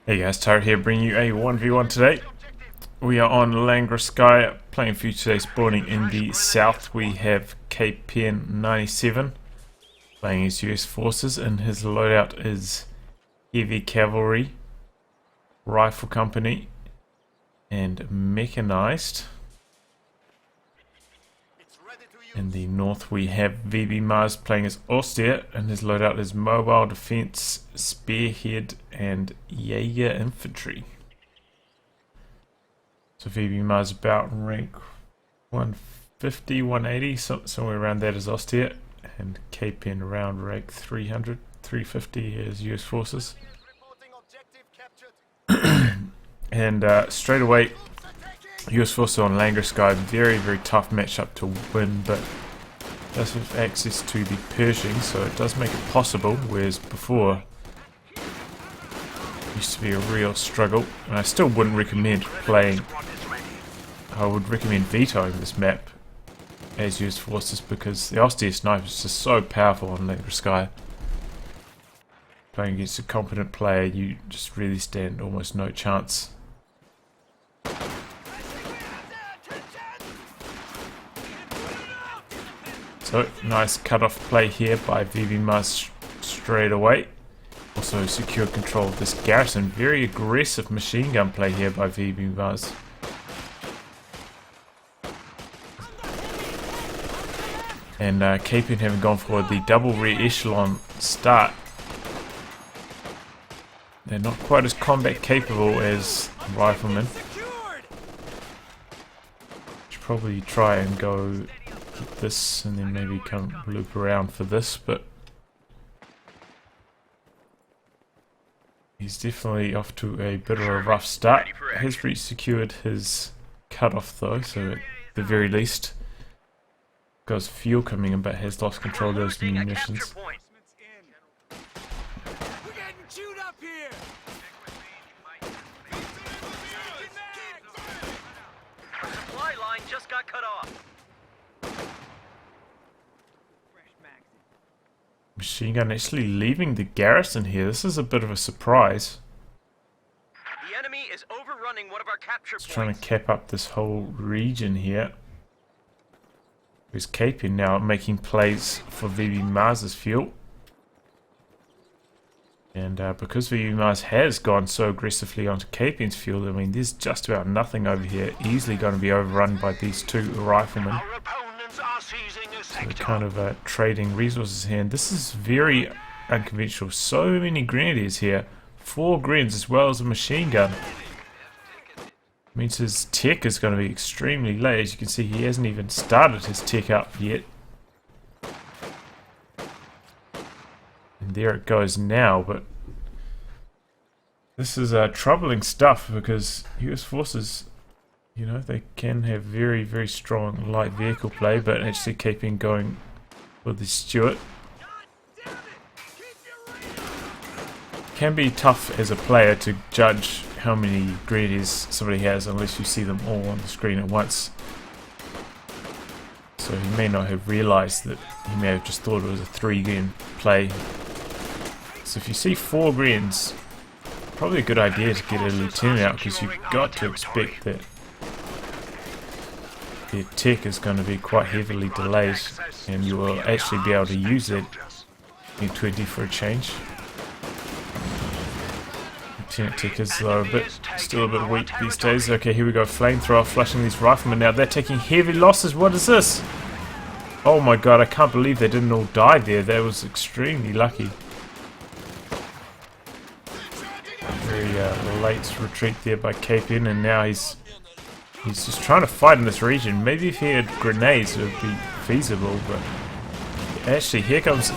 Hey guys, Tyrant here, bringing you a 1v1 today. We are on Langreskaya, playing for you today, spawning in the south. We have Kpen97 playing his US forces, and his loadout is heavy cavalry, rifle company, and mechanized. In the north we have vbmars playing as Austere, and his loadout is mobile defense, spearhead, and Jaeger infantry. So vbmars about rank 150, 180, somewhere around that is Austere, and Kpen around rank 300, 350 is US forces. And straight away, US forces on Langreskaya, very tough matchup to win, but does have access to the Pershing, so it does make it possible, whereas before it used to be a real struggle. And I still wouldn't recommend playing, I would recommend vetoing this map as US forces, because the Austere sniper is just so powerful on Langreskaya. Playing against a competent player, you just really stand almost no chance. So, nice cut-off play here by vbmars straight away. Also secure control of this garrison. Very aggressive machine gun play here by vbmars. And Kpen having gone for the double rear echelon start. They're not quite as combat capable as riflemen. Should probably try and go this and then maybe come loop around for this, but he's definitely off to a bit of a rough start. Has re-secured his cutoff though, so at the very least got fuel coming in, but has lost control of those munitions. Supply line just got cut off. Machine gun actually leaving the garrison here. This is a bit of a surprise. The enemy is overrunning one of our capture points. Trying to cap up this whole region here. There's Kpen now making plays for vbmars' fuel. And because vbmars has gone so aggressively onto Kpen's fuel, I mean, there's just about nothing over here. Easily going to be overrun by these two riflemen. So we're kind of trading resources here, and this is very unconventional. So many grenadiers here, 4 grenades as well as a machine gun. Means his tech is going to be extremely late. As you can see, he hasn't even started his tech up yet. And there it goes now, but this is troubling stuff, because US forces, you know, they can have very strong light vehicle play, but actually Kpen going with the Stuart. Can be tough as a player to judge how many grenadiers somebody has unless you see them all on the screen at once. So he may not have realised that, he may have just thought it was a 3-gren play. So if you see 4 grens, probably a good idea to get a lieutenant out, because you've got to expect that their tech is going to be quite heavily delayed, and you will actually be able to use it in 20 for a change. Lieutenant tech is though still a bit weak these days. Okay, here we go, flamethrower flushing these riflemen. Now they're taking heavy losses. What is this? Oh my god, I can't believe they didn't all die there. That was extremely lucky. Very late retreat there by Kpen, and now he's just trying to fight in this region. Maybe if he had grenades it would be feasible, but actually here comes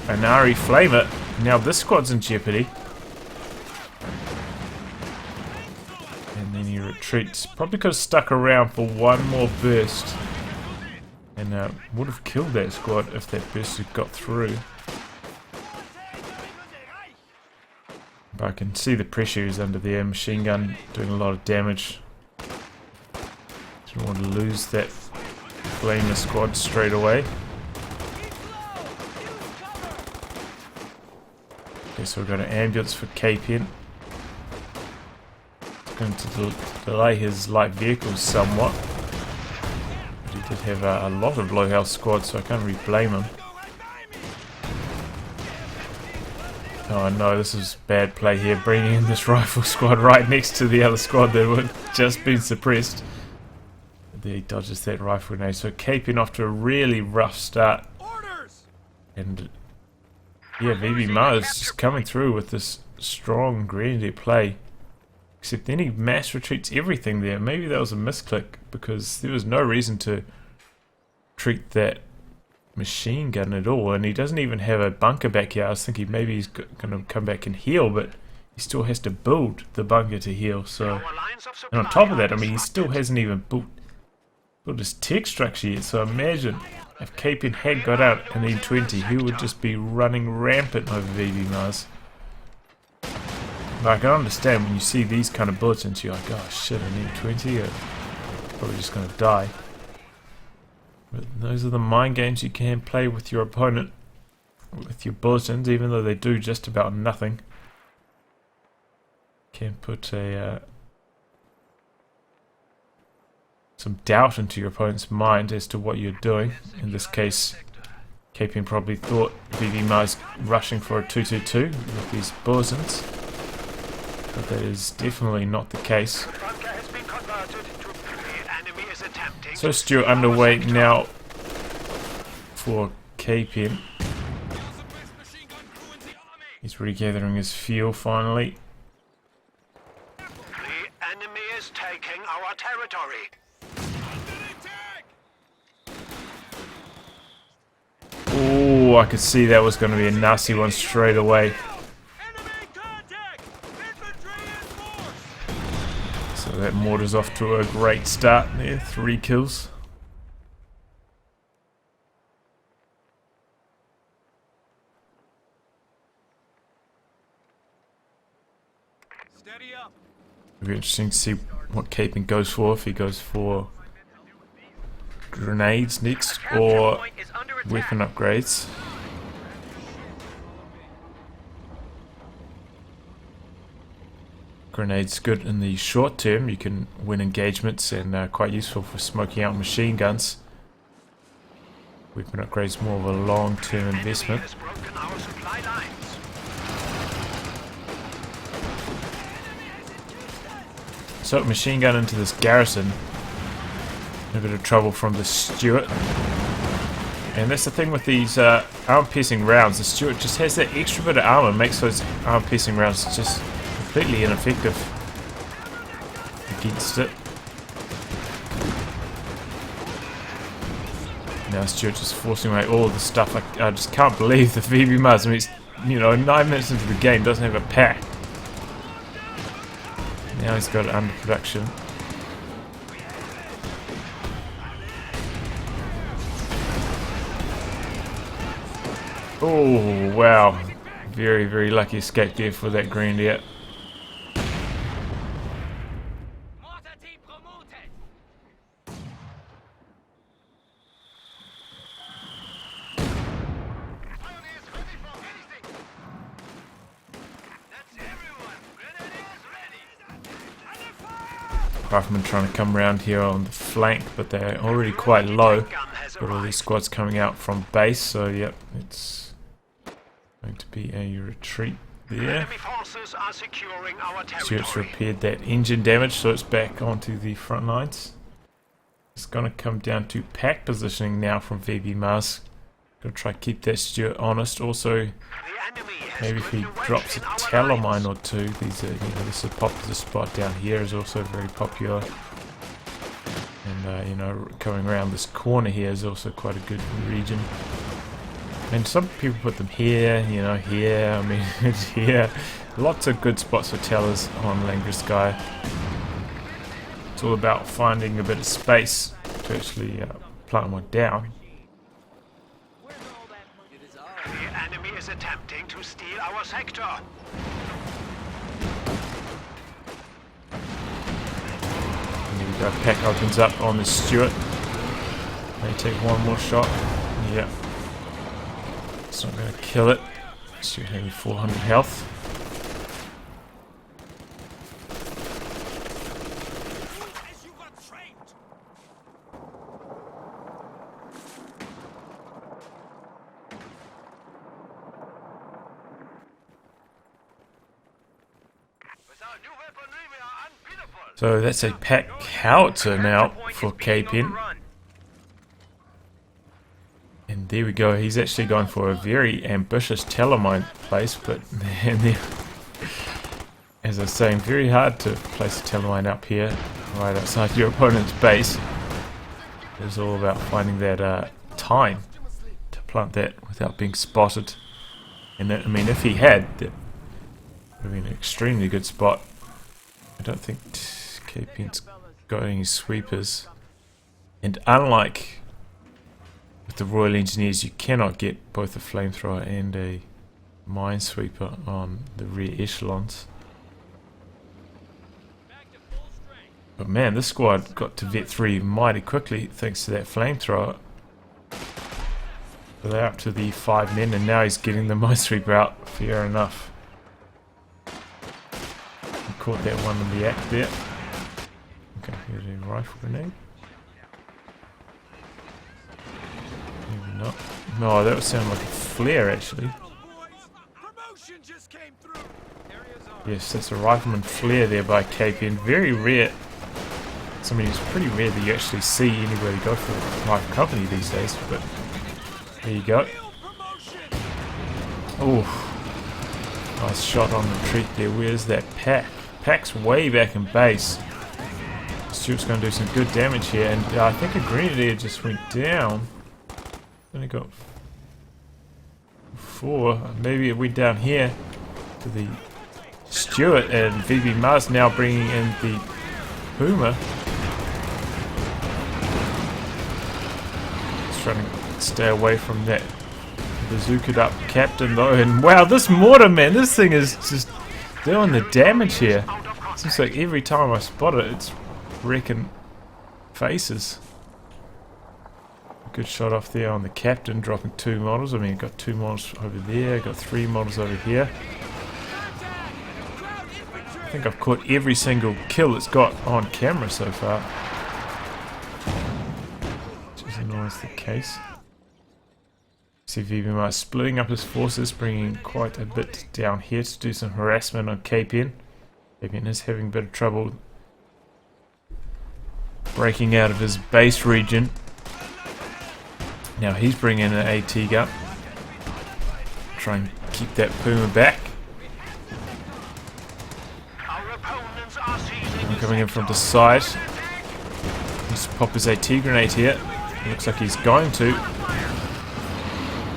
an RE Flamer. Now this squad's in jeopardy. And then he retreats. Probably could have stuck around for one more burst, and would have killed that squad if that burst had got through. But I can see the pressure is under the air machine gun doing a lot of damage. Don't want to lose that Flamer squad straight away. Okay, so we've got an ambulance for Kpen. going to delay his light vehicles somewhat. But he did have a lot of low health squads, so I can't really blame him. Oh no, this is bad play here, bringing in this rifle squad right next to the other squad that would just been suppressed. There he dodges that rifle grenade. So Kpen off to a really rough start. And yeah, vbmars just coming through with this strong grenadier play. Except then he mass retreats everything there. Maybe that was a misclick because there was no reason to treat that machine gun at all. And he doesn't even have a bunker back here. I was thinking maybe he's going to come back and heal, but he still has to build the bunker to heal. So, and on top of that, I mean, he still hasn't even built his tech structure yet. So imagine if Kpen had got out an M20, he would just be running rampant over vbmars. I can understand when you see these kind of bulletins, you're like, oh shit, an M20, probably just going to die. But those are the mind games you can play with your opponent, with your bulletins, even though they do just about nothing. Can put some doubt into your opponent's mind as to what you're doing. In this case, Kpen probably thought vbmars rushing for a 222 with these bulletins. But that is definitely not the case. So Stuart underway now for Kpen. He's regathering his fuel finally. The enemy is taking our territory. Oh, I could see that was going to be a nasty one straight away. So that mortar's off to a great start there, 3 kills. Steady up. It'll be interesting to see what Kpen goes for, if he goes for grenades next or weapon upgrades. Grenades good in the short term, you can win engagements and quite useful for smoking out machine guns. Weapon upgrades more of a long term investment. So machine gun into this garrison. A bit of trouble from the Stuart. And that's the thing with these arm-piercing rounds. The Stuart just has that extra bit of armor, makes those arm-piercing rounds just completely ineffective against it. Now Stuart just forcing away all of the stuff. I just can't believe the vbmars. I mean, it's, you know, 9 minutes into the game, doesn't have a pack. Now he's got it under production. Oh wow, very very lucky escape there for that grenadier. Riflemen trying to come around here on the flank, but they're already quite low. Got all these squads coming out from base, so yep, it's going to be a retreat there. Stuart's repaired that engine damage, so it's back onto the front lines. It's going to come down to pack positioning now from vbmars. Going to try to keep that Stuart honest. Also, maybe if he drops a tallow mine or two. These are, you know, this is a popular spot down here, is also very popular. And you know, coming around this corner here is also quite a good region. And some people put them here, you know, here. I mean, it's here. Lots of good spots for tellers on Langreskaya. It's all about finding a bit of space to actually plant one down. The enemy is attempting to steal our sector. And there we go, pack opens up on the Stuart. May take one more shot. Yeah. It's not going to kill it. Stuart having 400 health. So that's a pack howitzer now for Kpen. And there we go, he's actually gone for a very ambitious telemine place, but as I was saying, very hard to place a telemine up here, right outside your opponent's base. It's all about finding that time to plant that without being spotted. And I mean, if he had, that would have been an extremely good spot. I don't think Kpen's got any sweepers. And unlike with the Royal Engineers, you cannot get both a flamethrower and a minesweeper on the rear echelons. But man, this squad got to Vet 3 mighty quickly thanks to that flamethrower. So they're up to the 5 men, and now he's getting the minesweeper out. Fair enough. He caught that one in the act there. Okay, here's a rifle grenade. Maybe not. No, that would sound like a flare actually. Yes, that's a rifleman flare there by Kpen. Very rare. I mean, it's pretty rare that you actually see anybody go for a rifle company these days, but there you go. Oh, nice shot on retreat there. Where's that pack? Pack's way back in base. Stuart's going to do some good damage here, and I think a grenadier just went down. Only got 4. Maybe it went down here to the Stuart, and vbmars now bringing in the Puma. Just trying to stay away from that bazookaed up captain though, and wow, this mortar, man, this thing is just doing the damage here. Seems like every time I spot it, it's wrecking faces. Good shot off there on the captain, dropping 2 models. I mean, got 2 models over there, got 3 models over here. I think I've caught every single kill it's got on camera so far, which isn't always the case. See vbmars splitting up his forces, bringing quite a bit down here to do some harassment on Kpen. Kpen is having a bit of trouble breaking out of his base region. Now he's bringing in an AT gun, try and keep that Puma back. I'm coming in from the side. He's pop his AT grenade here. Looks like he's going to.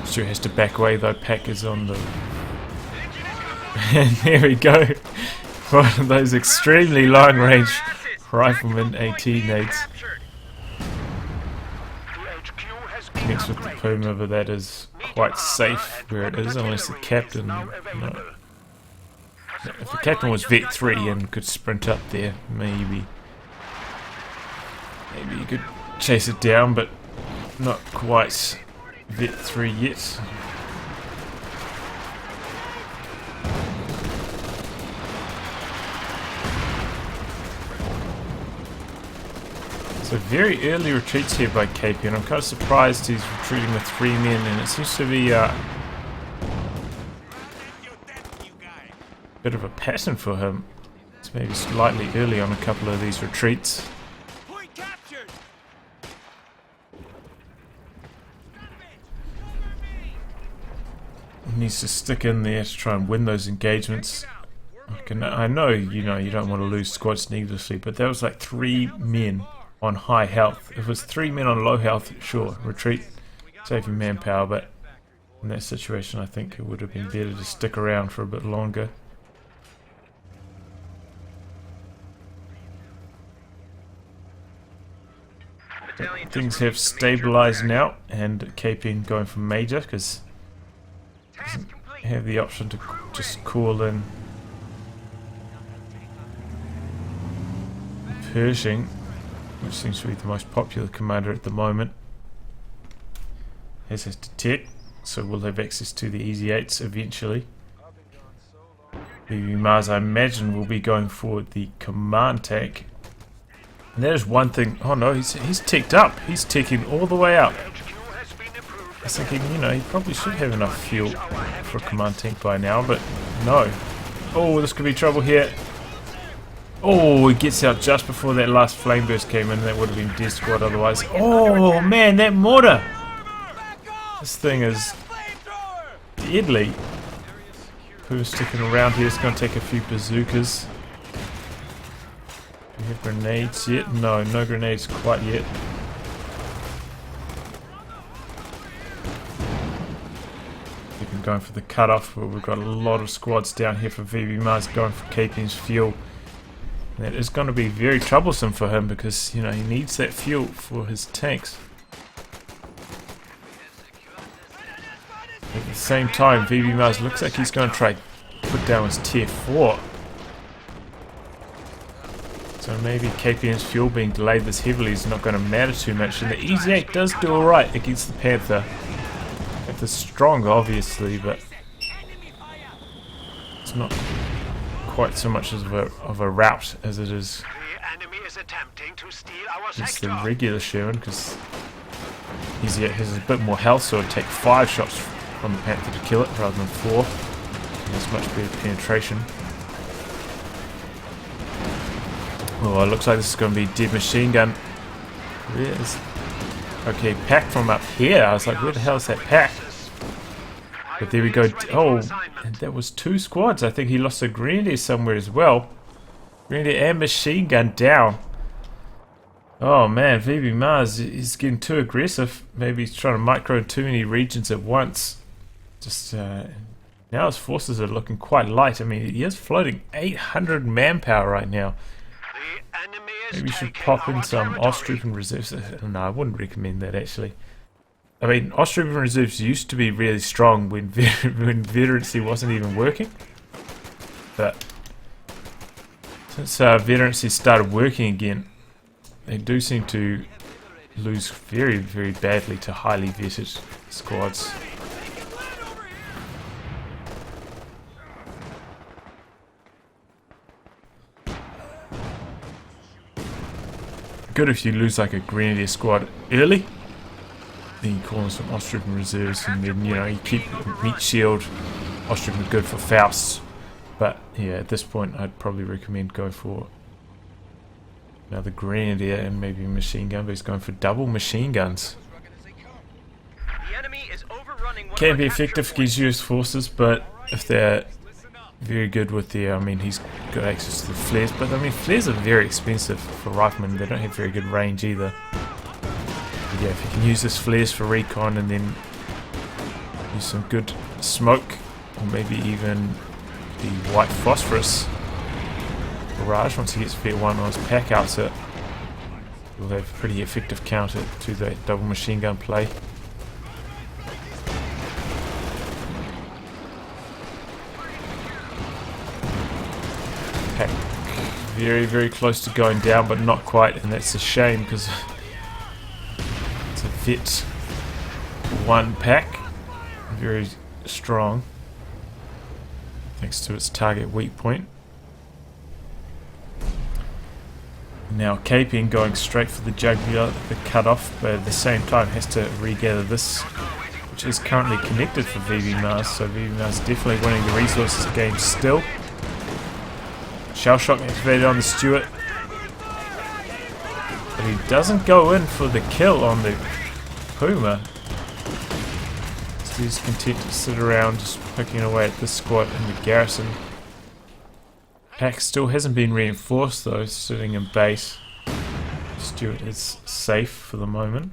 Stuart has to back away though. Pack is on the. And there we go. One of those extremely long range rifleman AT nades. Next with the Puma, but that is quite safe where it is, unless the captain. No. If the captain was Vet 3 and could sprint up there, maybe you could chase it down, but not quite Vet 3 yet. So very early retreats here by Kpen. I'm kind of surprised he's retreating with 3 men, and it seems to be a bit of a pattern for him. It's maybe slightly early on a couple of these retreats. He needs to stick in there to try and win those engagements. I know, you don't want to lose squads needlessly, but that was like 3 men on high health. If it was 3 men on low health, sure, retreat, save your manpower, but in that situation I think it would have been better to stick around for a bit longer. But things have stabilized now, and Kpen going for major because doesn't have the option to just call in Pershing, which seems to be the most popular commander at the moment. Has his detect, so we'll have access to the Easy 8s eventually. vbmars, I imagine, will be going for the command tank. And that is one thing. Oh no, he's ticked up. He's ticking all the way up. I was thinking, he probably should have enough fuel for a command tank by now, but no. Oh, this could be trouble here. Oh, he gets out just before that last flame burst came in. That would have been dead squad otherwise. Oh man, that mortar! This thing is deadly. Who's sticking around here? It's going to take a few bazookas. Do we have grenades yet? No, no grenades quite yet. We've been going for the cutoff, but we've got a lot of squads down here for vbmars going for Kpen's fuel. And that is going to be very troublesome for him because, you know, he needs that fuel for his tanks. At the same time, vbmars looks like he's going to try put down his tier 4. So maybe Kpen's fuel being delayed this heavily is not going to matter too much. And the EZ8 does do alright against the Panther. Panther's stronger, obviously, but it's not quite so much of a rout as it is against the regular Sherman, because EZ8 has a bit more health, so it'd take 5 shots from the Panther to kill it rather than 4. And there's much better penetration. Oh, it looks like this is going to be dead machine gun. Where is... Okay, pack from up here. I was like, where the hell is that pack? But there we go. Oh, and that was 2 squads. I think he lost a grenadier somewhere as well. Grenadier and machine gun down. Oh man, vbmars is getting too aggressive. Maybe he's trying to micro too many regions at once. Just now his forces are looking quite light. I mean, he is floating 800 manpower right now. Maybe we should pop in some Osttroop reserves. No, I wouldn't recommend that actually. I mean, Osttroop reserves used to be really strong when veterancy wasn't even working. But since veterancy started working again, they do seem to lose very, very badly to highly vetted squads. Good if you lose like a grenadier squad early, then you call in some Osttroop reserves, and then, you know, you keep meat shield. Osttroop are good for Fausts, but yeah, at this point I'd probably recommend going for another grenadier and maybe a machine gun, but he's going for double machine guns. Can be effective against US forces, but if they're very good with the, I mean, he's got access to the flares, but I mean, flares are very expensive for riflemen. They don't have very good range either. But yeah, if you can use this flares for recon and then use some good smoke, or maybe even the white phosphorus barrage once he gets Vet 1 on his pack outset, we'll have a pretty effective counter to that double machine gun play. Pack very, very close to going down, but not quite, and that's a shame because it's a Vet 1 pack, very strong thanks to its target weak point. Now Kpen going straight for the jugular, the cutoff, but at the same time has to regather this, which is currently connected for vbmars, so vbmars definitely winning the resources game still. Shell shock activated on the Stuart, but he doesn't go in for the kill on the Puma. So he's content to sit around just picking away at this squad in the garrison. Pack still hasn't been reinforced though, sitting in base. Stuart is safe for the moment.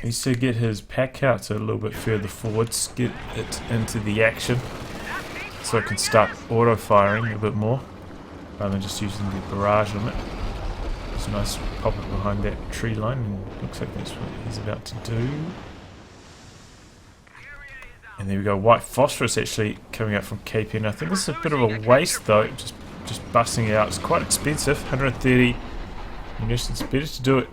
Needs to get his pack counter a little bit further forwards, get it into the action, so it can start auto firing a bit more, rather than just using the barrage on it. It's a nice pop it behind that tree line, and looks like that's what he's about to do. And there we go, white phosphorus actually coming out from Kpen. I think this is a bit of a waste though, just busting it out. It's quite expensive, 130 munitions. Better to do it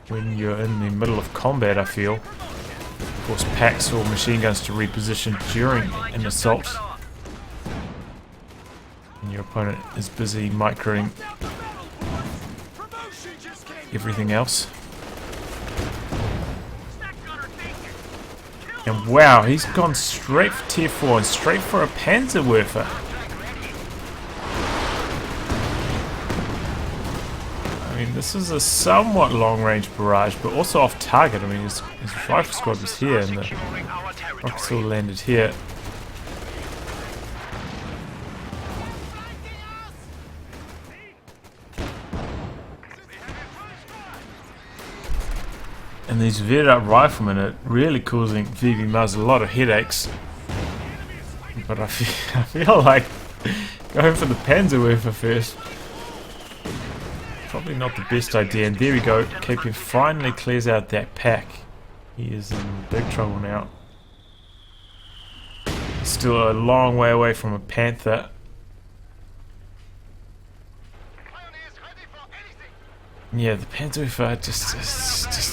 when you're in the middle of combat, I feel. Of course, packs or machine guns to reposition during an assault. And your opponent is busy microing everything else. And wow, he's gone straight for tier 4 and straight for a Panzerwerfer. I mean, this is a somewhat long-range barrage, but also off-target. I mean, his rifle squad was here, and the rockets all landed here. And these veered up riflemen are really causing vbmars a lot of headaches. But I feel like going for the Panzerwerfer first, probably not the best idea. And there we go, Kpen finally clears out that pack. He is in big trouble now. Still a long way away from a Panther. Yeah, the Panzerwerfer just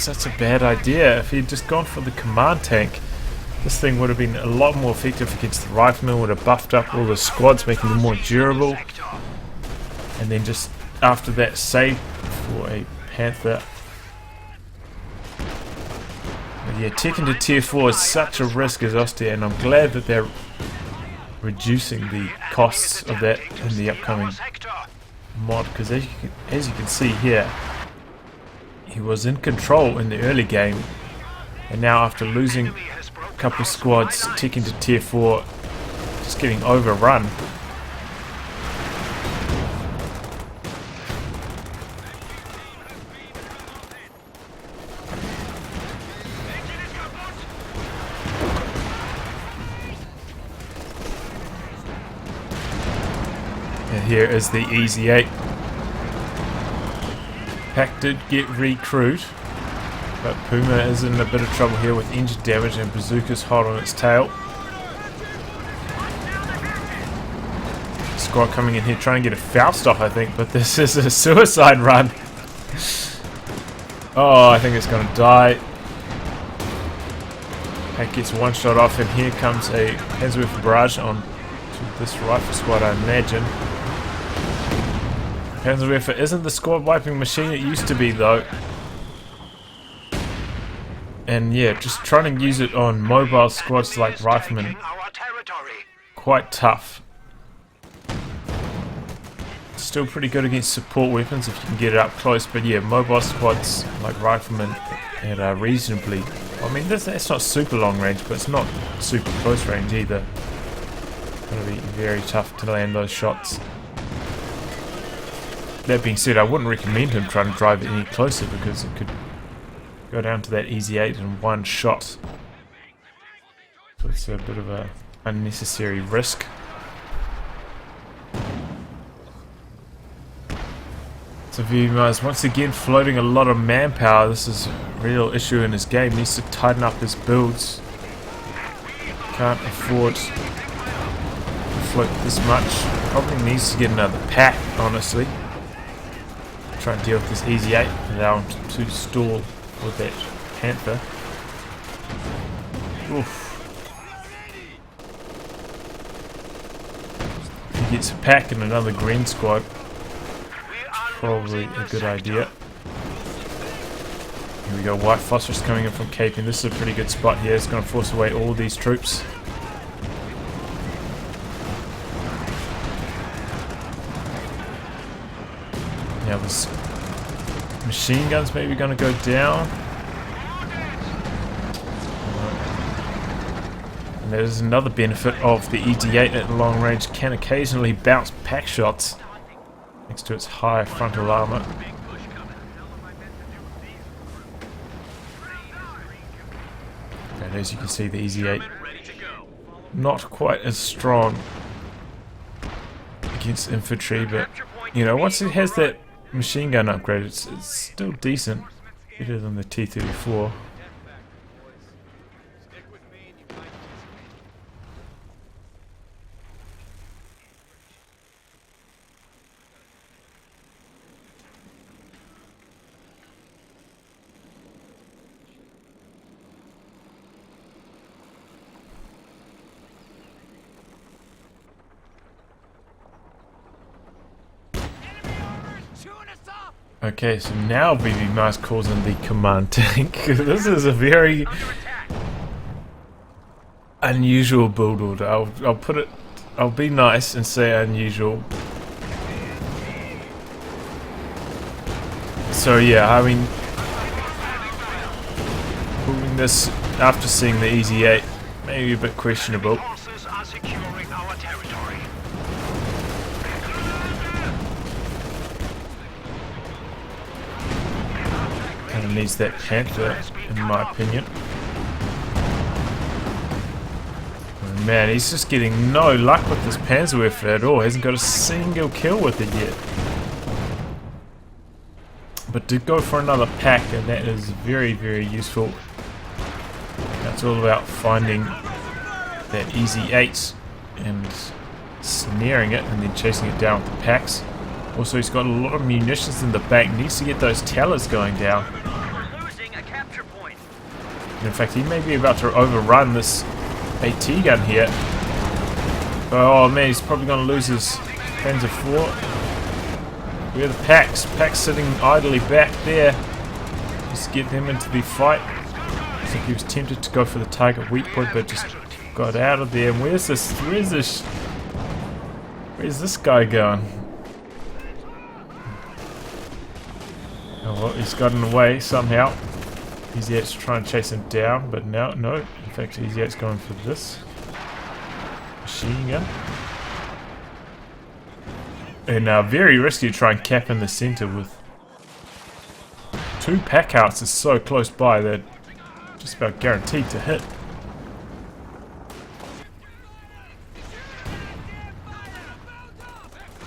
such a bad idea. If he'd just gone for the command tank, this thing would have been a lot more effective against the riflemen, would have buffed up all the squads, making them more durable. And then just after that, save for a Panther. But yeah, taking to tier 4 is such a risk as Ostia, and I'm glad that they're reducing the costs of that in the upcoming mod, because as you can see here, he was in control in the early game, and now after losing a couple of squads, ticking to tier 4, just getting overrun. And here is the Easy 8. Pack did get recruit, but Puma is in a bit of trouble here with engine damage, and Bazooka's hot on its tail. Squad coming in here trying to get a Faust off, I think, but this is a suicide run. Oh, I think it's going to die. Pack gets one shot off, and here comes a Panzerwerfer barrage on to this rifle squad, I imagine. Panzerwerfer isn't the squad wiping machine it used to be though. And yeah, just trying to use it on mobile squads like riflemen, quite tough. Still pretty good against support weapons if you can get it up close, but yeah, mobile squads like riflemen at reasonably, I mean that's not super long range, but it's not super close range either. It's going to be very tough to land those shots. That being said, I wouldn't recommend him trying to drive it any closer, because it could go down to that Easy 8 in one shot. So it's a bit of a unnecessary risk. So vbmars once again floating a lot of manpower. This is a real issue in his game. He needs to tighten up his builds. Can't afford to float this much. Probably needs to get another pack, honestly. Try and deal with this Easy 8, allow him to stall with that Panther. Oof. He gets a pack and another green squad. Probably a good idea. Here we go, white phosphorus coming in from Kpen. This is a pretty good spot here. It's going to force away all these troops. Now this machine gun's maybe going to go down. And there's another benefit of the ED8 at long range, can occasionally bounce pack shots next to its high frontal armor. And as you can see, the EZ8 not quite as strong against infantry, but you know, once it has that machine gun upgrade, it's still decent, better than the T-34. Okay, so now vbmars calls in the command tank. This is a very unusual build order. I'll put it. I'll be nice and say unusual. So yeah, I mean, building this after seeing the Easy 8, maybe a bit questionable. Forces are securing our territory. Kind of needs that Panther, in my opinion. Oh, man, he's just getting no luck with this Panzerwerfer at all. Hasn't got a single kill with it yet. But did go for another pack, and that is very, very useful. That's all about finding that Easy 8 and snaring it and then chasing it down with the packs. Also, he's got a lot of munitions in the back. Needs to get those towers going down. We're losing a capture point. In fact, he may be about to overrun this AT gun here. Oh man, he's probably going to lose his Panzer IV. Where are the packs? Packs sitting idly back there. Just get them into the fight. I think he was tempted to go for the target weak point, but just got out of there. And where's this guy going? Oh, well, he's gotten away somehow. Easy 8's trying to chase him down, but no. In fact, Easy 8's going for this machine gun. And very risky to try and cap in the center with 2 pack outs is so close by they're just about guaranteed to hit.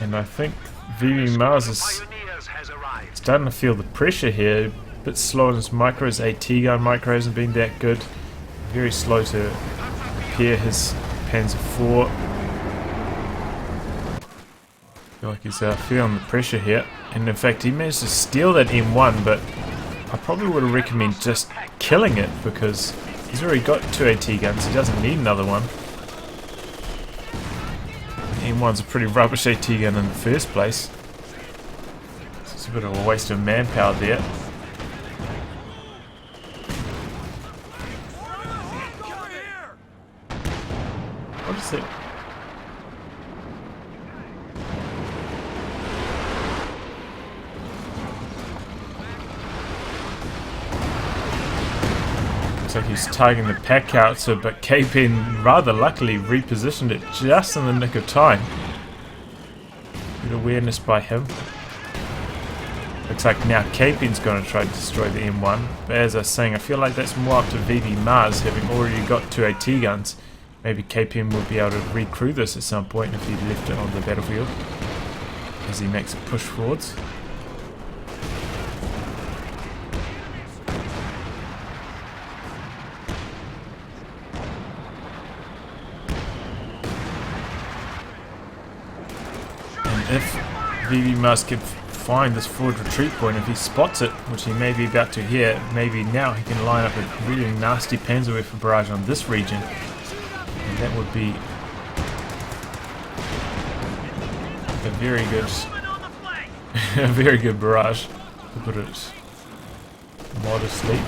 And I think vbmars is starting to feel the pressure here. A bit slow on his micro. His AT gun micro hasn't been that good. Very slow to repair his Panzer IV. I feel like he's feeling the pressure here. And in fact, he managed to steal that M1, but I probably would have recommended just killing it because he's already got 2 AT guns. He doesn't need another one. The M1's a pretty rubbish AT gun in the first place. It's a bit of a waste of manpower there. What is it? Looks like he's targeting the pack out, but Kpen rather luckily repositioned it just in the nick of time. Good awareness by him. Looks like now Kpen's going to try to destroy the M1. But as I was saying, I feel like that's more up to vbmars, having already got 2 AT guns. Maybe Kpen will be able to recrew this at some point if he left it on the battlefield as he makes a push forwards. If vbmars can find this forward retreat point, if he spots it, which he may be about to hear, maybe now he can line up a really nasty Panzerwerfer barrage on this region, and that would be a very good, a very good barrage, to put it modestly.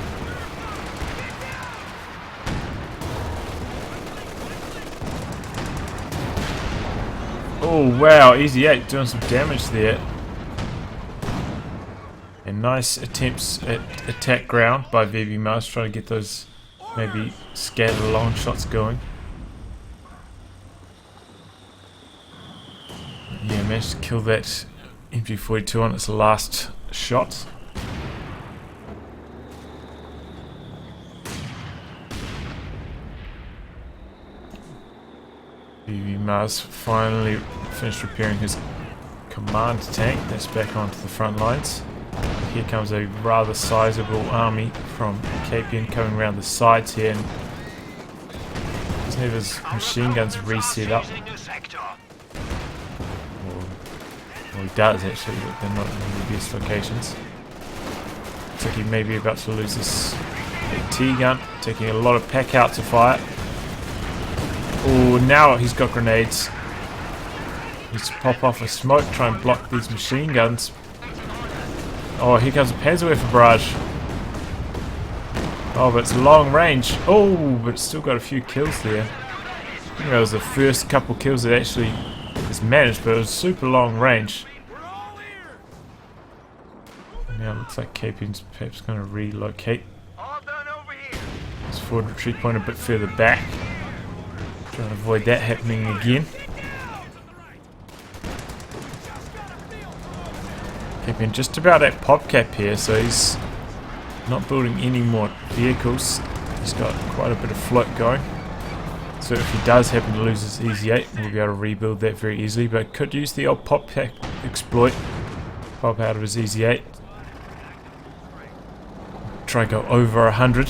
Oh wow, Easy 8 doing some damage there. And nice attempts at attack ground by vbmars, trying to get those maybe scattered long shots going. Yeah, managed to kill that MG42 on its last shot. vbmars finally finished repairing his command tank. That's back onto the front lines. Here comes a rather sizable army from Kpen coming around the sides here, and doesn't have his machine guns reset up. Well, he does actually, but they're not in the best locations. Looks like he may be about to lose this AT gun, taking a lot of pack out to fire. Oh, now he's got grenades. Needs to pop off a smoke, try and block these machine guns. Oh, here comes a Panzerwerfer barrage. Oh, but it's long range. Oh, but it's still got a few kills there. I think that was the first couple kills that actually was managed, but it was super long range. Now it looks like Kpen's perhaps going to relocate. All done over here. His forward retreat point a bit further back. Trying to avoid that happening again. Kpen just about at pop cap here, so he's not building any more vehicles. He's got quite a bit of float going. So if he does happen to lose his Easy 8, we'll be able to rebuild that very easily. But could use the old pop cap exploit. Pop out of his Easy 8. Try and go over 100.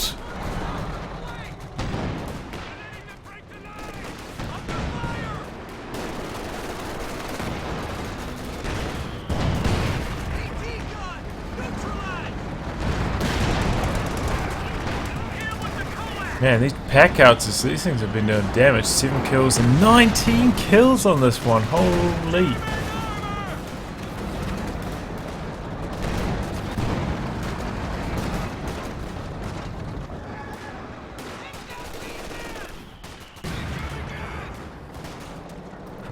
Man, these pack outs, these things have been doing damage. 7 kills and 19 kills on this one. Holy.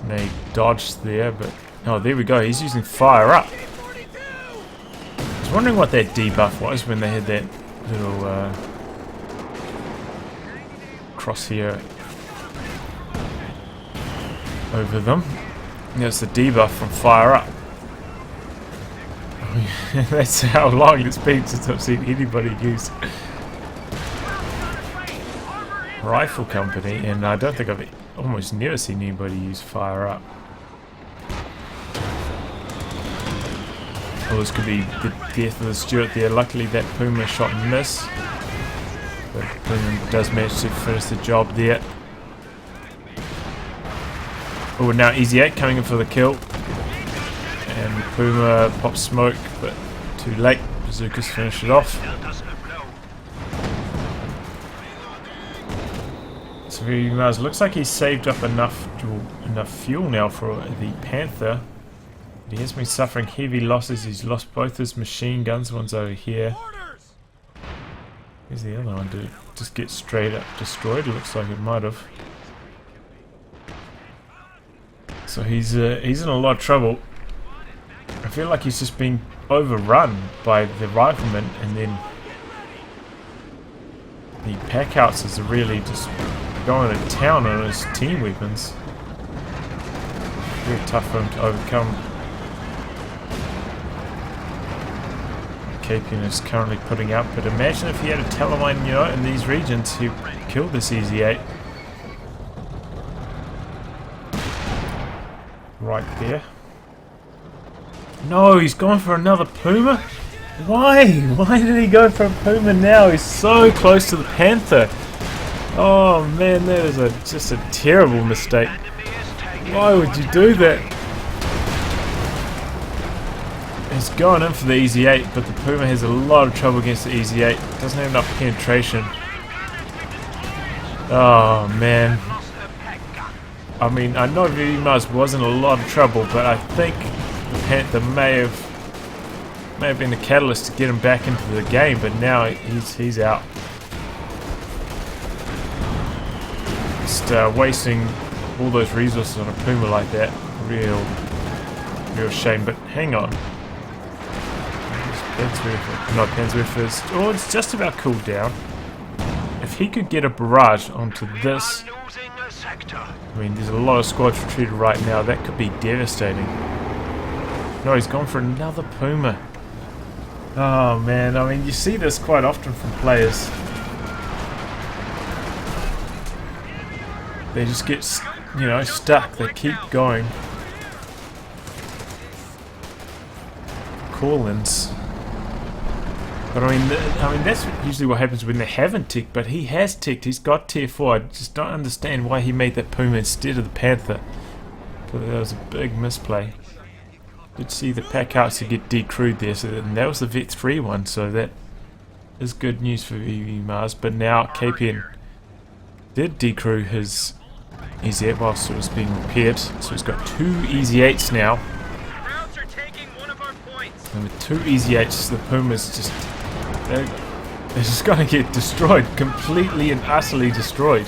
They dodged there, but oh, there we go. He's using fire up. I was wondering what that debuff was when they had that little crosshair over them. That's the debuff from fire up. That's how long it's been since I've seen anybody use Rifle Company, and I don't think I've almost never seen anybody use fire up. Oh, this could be the death of the Stuart there. Luckily that Puma shot and miss. But Puma does manage to finish the job there. Oh, now Easy 8 coming in for the kill. And Puma pops smoke, but too late. Bazookas finish it off. So vbmars looks like he's saved up enough fuel now for the Panther. But he has been suffering heavy losses. He's lost both his machine guns. One's over here. Where's the other one? Did it just get straight up destroyed? It looks like it might have. So he's in a lot of trouble. I feel like he's just been overrun by the riflemen, and then the pack houses are really just going to town on his team weapons. Very tough for him to overcome. Kpen is currently putting out, but imagine if he had a Telemine, you know, in these regions, he killed this Easy 8. Right there. No, he's gone for another Puma? Why? Why did he go for a Puma now? He's so close to the Panther. Oh man, that is just a terrible mistake. Why would you do that? He's going in for the Easy 8, but the Puma has a lot of trouble against the Easy 8. Doesn't have enough penetration. Oh man. I mean, I know vbmars was in a lot of trouble, but I think the Panther may have been the catalyst to get him back into the game, but now he's out. Just wasting all those resources on a Puma like that. Real shame, but hang on. Panzer first. Oh, it's just about cooled down. If he could get a barrage onto this, I mean, there's a lot of squads retreated right now. That could be devastating. No, he's gone for another Puma. Oh man, I mean, you see this quite often from players. They just get, you know, stuck. They keep going. Call-ins. But I mean, that's usually what happens when they haven't ticked. But he has ticked. He's got tier 4. I just don't understand why he made that Puma instead of the Panther. But that was a big misplay. Did see the pack outs to get decrewed there, so that was the Vet 3 one. So that is good news for vbmars. But now Kpen did decrew his Easy 8 whilst it was being repaired. So he's got 2 Easy 8s now. And with 2 Easy 8s, the Pumas just They're just gonna get destroyed, completely and utterly destroyed.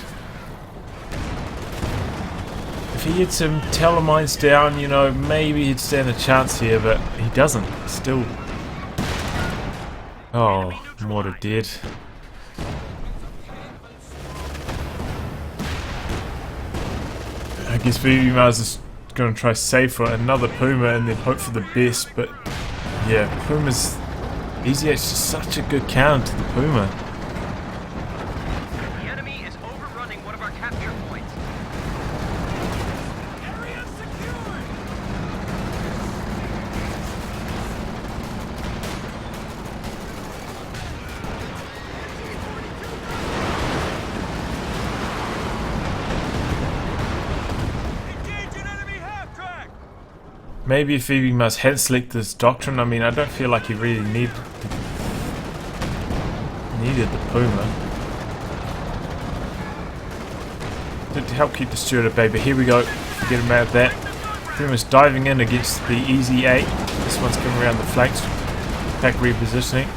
If he had some telemines down, you know, maybe he'd stand a chance here, but he doesn't. Still. Oh, mortar dead. I guess vbmars is going to try save for another Puma and then hope for the best, but yeah, Puma's EZH is such a good counter to the Puma. The enemy is overrunning one of our capture points. Area secured. Engage an enemy half track. Maybe if vbmars had selected this doctrine, I mean, I don't feel like he really needed the Puma. Did help keep the steward at bay, but here we go. Forget about that. Puma's diving in against the EZ8. This one's coming around the flanks. Pack repositioning.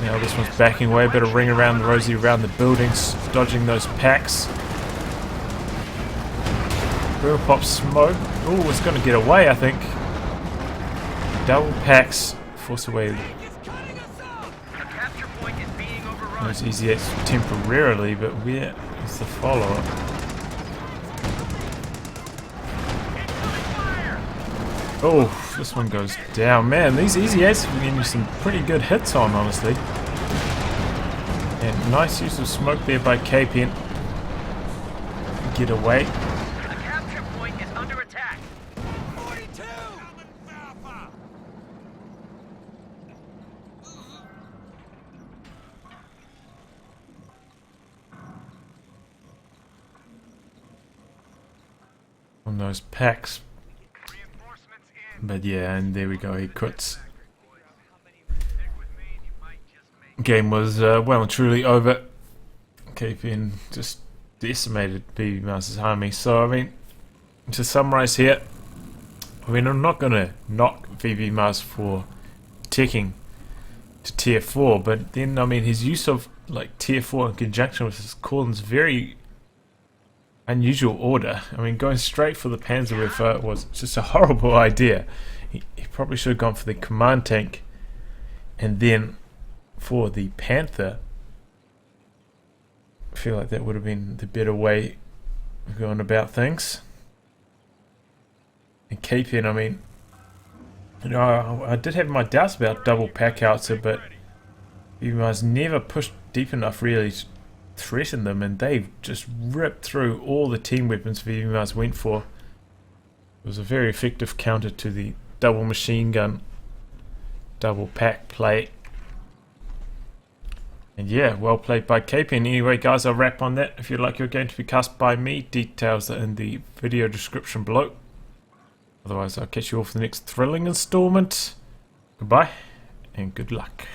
Now this one's backing away. A bit of ring around the rosy around the buildings, dodging those packs. Puma pop smoke. Oh, it's going to get away, I think. Double packs force away those EZ8s temporarily, but where is the follow-up? Oh, this one goes down. Man, these EZ8s are getting some pretty good hits on, honestly. And nice use of smoke there by Kpen. Get away. The capture point is under attack. 42. On those packs. But yeah, and there we go, he quits. Game was well and truly over. Kpen just decimated vbmars' army. So I mean, to summarize here, I mean, I'm not going to knock vbmars for taking to tier 4, but then I mean his use of like tier 4 in conjunction with his Corlin's very unusual order. I mean, going straight for the Panzerwerfer was just a horrible idea. He probably should have gone for the command tank and then for the Panther. I feel like that would have been the better way of going about things. And Kpen, I mean, you know, I did have my doubts about double pack outs, but vbmars never pushed deep enough really to threaten them, and they've just ripped through all the team weapons vbmars went for. It was a very effective counter to the double machine gun, double pack play. And yeah, well played by Kpen. Anyway guys, I'll wrap on that. If you'd like your game to be cast by me, details are in the video description below. Otherwise I'll catch you all for the next thrilling installment. Goodbye and good luck.